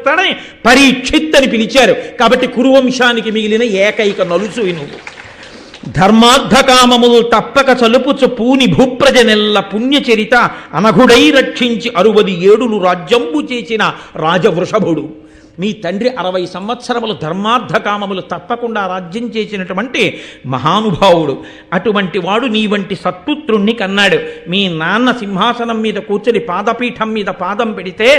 పెడతాడని పరీక్షిత్ అని పిలిచారు. కాబట్టి కురువంశానికి మిగిలిన ఏకైక నలుసు నువ్వు. ధర్మార్థకామములు తప్పక చలుపుచు పూని భూప్రజనెల్ల పుణ్యచరిత అనఘుడై రక్షించి 67 రాజ్యంబు చేసిన రాజవృషభుడు. మీ తండ్రి 60 సంవత్సరములు ధర్మార్థకామములు తప్పకుండా రాజ్యం చేసినటువంటి మహానుభావుడు. అటువంటి వాడు నీ వంటి సత్పుత్రుణ్ణి కన్నాడు. మీ నాన్న సింహాసనం మీద కూర్చొని పాదపీఠం మీద పాదం పెడితే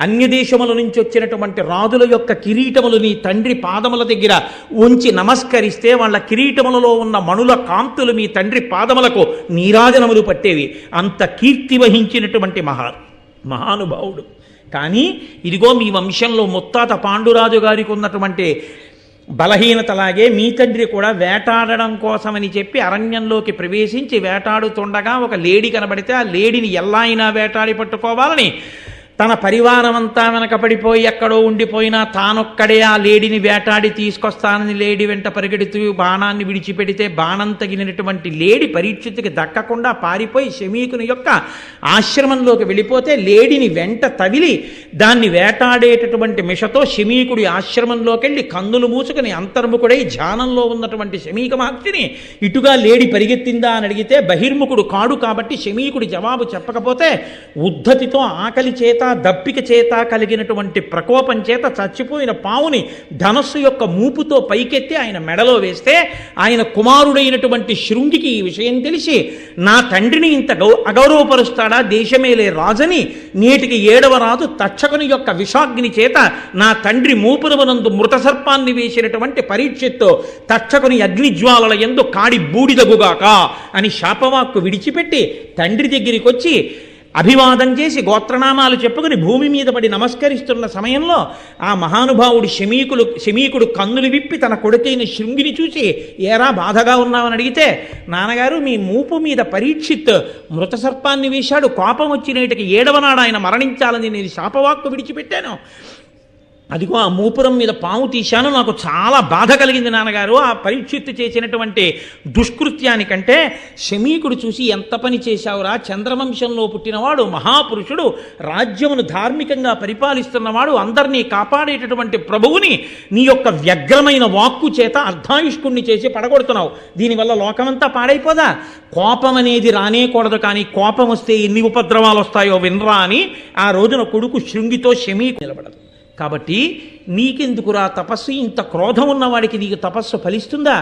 అన్య దేశముల నుంచి వచ్చినటువంటి రాజుల యొక్క కిరీటములు నీ తండ్రి పాదముల దగ్గర ఉంచి నమస్కరిస్తే వాళ్ళ కిరీటములలో ఉన్న మణుల కాంతులు మీ తండ్రి పాదములకు నీరాజనములు పట్టేవి. అంత కీర్తి వహించినటువంటి మహానుభావుడు. కానీ ఇదిగో మీ వంశంలో ముత్తాత పాండురాజు గారికి ఉన్నటువంటి బలహీనతలాగే మీ తండ్రి కూడా వేటాడడం కోసమని చెప్పి అరణ్యంలోకి ప్రవేశించి వేటాడుతుండగా ఒక లేడి కనబడితే ఆ లేడిని ఎలా అయినా వేటాడి పట్టుకోవాలని తన పరివారం అంతా వెనకపడిపోయి ఎక్కడో ఉండిపోయినా తానొక్కడే ఆ లేడిని వేటాడి తీసుకొస్తానని లేడి వెంట పరిగెడుతూ బాణాన్ని విడిచిపెడితే బాణం తగిలినటువంటి లేడి పరీక్షిత్తుకి దక్కకుండా పారిపోయి శమీకుని యొక్క ఆశ్రమంలోకి వెళ్ళిపోతే లేడిని వెంట తగిలి దాన్ని వేటాడేటటువంటి మిషతో శమీకుడి ఆశ్రమంలోకి వెళ్ళి కన్నులు మూసుకుని అంతర్ముఖుడై ధ్యానంలో ఉన్నటువంటి శమీక మహర్షిని ఇటుగా లేడి పరిగెత్తిందా అని అడిగితే బహిర్ముఖుడు కాడు కాబట్టి శమీకుడి జవాబు చెప్పకపోతే ఉద్ధతితో ఆకలి చేత దప్పిక చేత కలిగినటువంటి ప్రకోపం చేత చచ్చిపోయిన పావుని ధనస్సు యొక్క మూపుతో పైకెత్తి ఆయన మెడలో వేస్తే ఆయన కుమారుడైనటువంటి శృంగికి ఈ విషయం తెలిసి నా తండ్రిని ఇంత అగౌరవపరుస్తాడా దేశమేలే రాజని నేటికి 7వ రాజు తక్షకుని యొక్క విషాగ్ని చేత నా తండ్రి మూపురవనందు మృత సర్పాన్ని వేసినటువంటి పరీక్షిత్తు తక్షకుని అగ్నిజ్వాలల యందు కాడి బూడిదగుగాక అని శాపవాక్కు విడిచిపెట్టి తండ్రి దగ్గరికి వచ్చి అభివాదం చేసి గోత్రనామాలు చెప్పుకుని భూమి మీద పడి నమస్కరిస్తున్న సమయంలో ఆ మహానుభావుడు శమీకుడు కన్నులు విప్పి తన కొడుకైన శృంగిని చూసి ఏరా బాధగా ఉన్నావని అడిగితే నాన్నగారు మీ మూపు మీద పరీక్షిత్ మృత సర్పాన్ని వేశాడు, కోపం వచ్చినేటికి 7వ నాడు ఆయన మరణించాలని నేను శాపవాక్కు విడిచిపెట్టాను, అదిగో ఆ మూపురం మీద పాము తీశాను, నాకు చాలా బాధ కలిగింది నాన్నగారు ఆ పరీక్షిత్తు చేసినటువంటి దుష్కృత్యానికంటే శమీకుడు చూసి ఎంత పని చేశావురా, చంద్రవంశంలో పుట్టినవాడు మహాపురుషుడు రాజ్యమును ధార్మికంగా పరిపాలిస్తున్నవాడు అందరినీ కాపాడేటటువంటి ప్రభువుని నీ యొక్క వ్యగ్రమైన వాక్కు చేత అర్ధాయుష్కుణ్ణి చేసి పడగొడుతున్నావు, దీనివల్ల లోకమంతా పాడైపోదా, కోపం అనేది రానేకూడదు కానీ కోపం వస్తే ఎన్ని ఉపద్రవాలు వస్తాయో వినరా అని ఆ రోజున కొడుకు శృంగితో శమీకు నిలబడదు. కాబట్టి నీకెందుకురా తపస్సు, ఇంత క్రోధం ఉన్నవాడికి నీకు తపస్సు ఫలిస్తుందా,